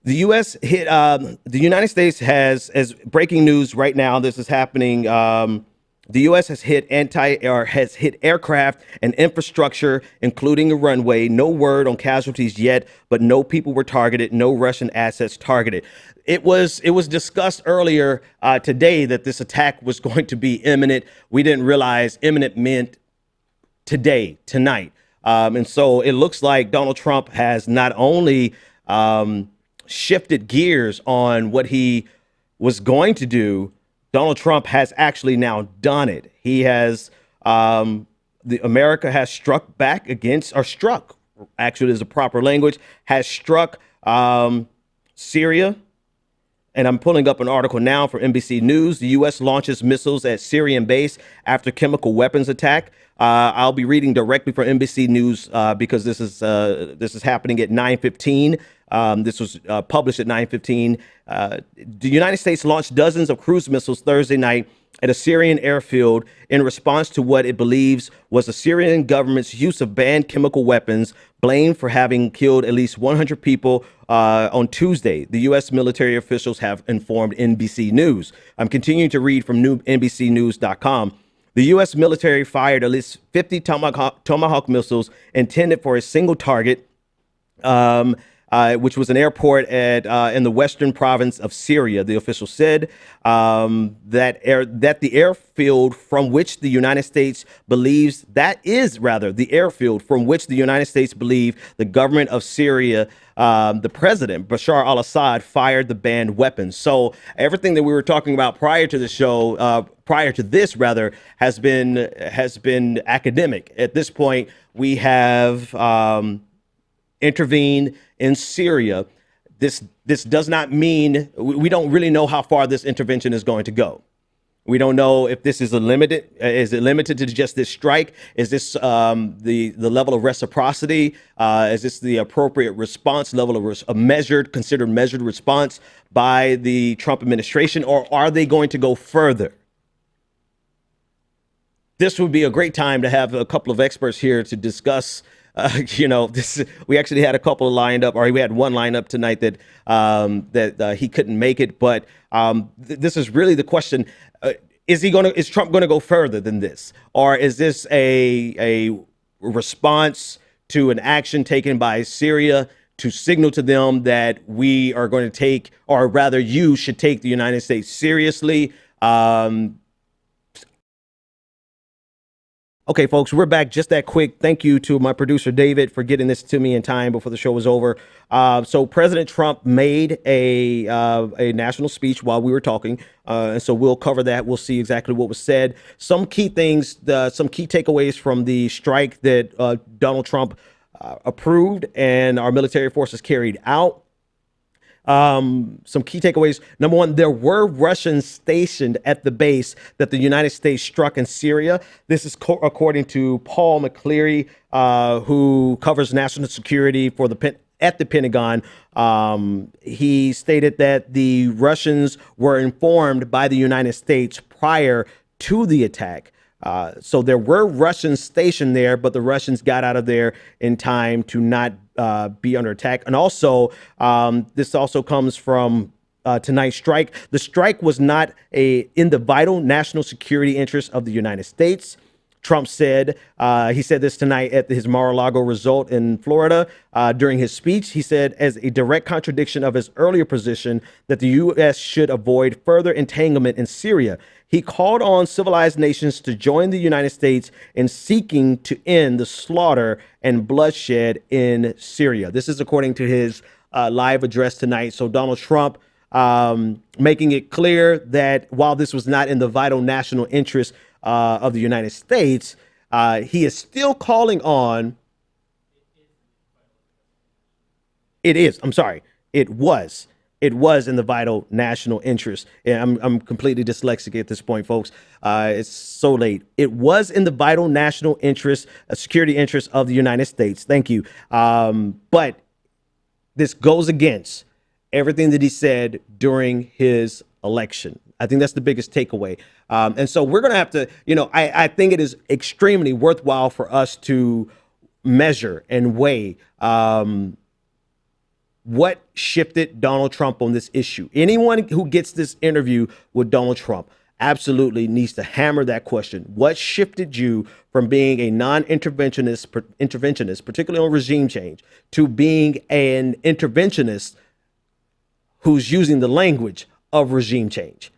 The U.S. hit. The United States has, as breaking news right now. This is happening. The U.S. has hit aircraft and infrastructure, including a runway. No word on casualties yet, but no people were targeted. No Russian assets targeted. It was discussed earlier today that this attack was going to be imminent. We didn't realize imminent meant today, tonight. And so it looks like Donald Trump has not only shifted gears on what he was going to do, Donald Trump has actually now done it. He has, the America has struck back against, or struck, actually is a proper language, has struck Syria. And I'm pulling up an article now from NBC News. The U.S. launches missiles at Syrian base after chemical weapons attack. I'll be reading directly from NBC News because this is happening at 9:15. This was published at 9:15. The United States launched dozens of cruise missiles Thursday night at a Syrian airfield in response to what it believes was the Syrian government's use of banned chemical weapons, blamed for having killed at least 100 people on Tuesday. The U.S. military officials have informed NBC News. I'm continuing to read from NBCnews.com. The U.S. military fired at least 50 Tomahawk missiles intended for a single target, which was an airport in the western province of Syria. The official said that the airfield from which the United States believes the airfield from which the United States believe the government of Syria, the president Bashar al-Assad, fired the banned weapons. So everything that we were talking about prior to the show, prior to this rather, has been academic. At this point, we have intervened in Syria. This does not mean we don't really know how far this intervention is going to go. We don't know if this is is it limited to just this strike? Is this the level of reciprocity? Is this the appropriate response level of considered measured response by the Trump administration, or are they going to go further? This would be a great time to have a couple of experts here to discuss. We actually had a couple lined up, or we had one lined up tonight that he couldn't make it. But this is really the question: is Trump going to go further than this, or is this a response to an action taken by Syria to signal to them that we are going to take, or rather, you should take the United States seriously? Okay, folks, we're back just that quick. Thank you to my producer, David, for getting this to me in time before the show was over. So President Trump made a national speech while we were talking. And so we'll cover that. We'll see exactly what was said. Some key things, some key takeaways from the strike that Donald Trump approved and our military forces carried out. Some key takeaways. Number one, there were Russians stationed at the base that the United States struck in Syria. This is according to Paul McCleary, who covers national security at the Pentagon. He stated that the Russians were informed by the United States prior to the attack. So there were Russians stationed there, but the Russians got out of there in time to not be under attack. And also, this also comes from tonight's strike. The strike was not in the vital national security interests of the United States. Trump said, he said this tonight at his Mar-a-Lago resort in Florida. During his speech, he said, as a direct contradiction of his earlier position that the U.S. should avoid further entanglement in Syria. He called on civilized nations to join the United States in seeking to end the slaughter and bloodshed in Syria. This is according to his live address tonight. So Donald Trump making it clear that while this was not in the vital national interest of the United States, he is still calling on. It was in the vital national interest. Yeah, I'm completely dyslexic at this point, folks. It's so late. It was in the vital national interest, security interest of the United States. Thank you. But this goes against everything that he said during his election. I think that's the biggest takeaway. And so we're going to have to, I think it is extremely worthwhile for us to measure and weigh What shifted Donald Trump on this issue? Anyone who gets this interview with Donald Trump absolutely needs to hammer that question. What shifted you from being a non-interventionist, particularly on regime change, to being an interventionist who's using the language of regime change?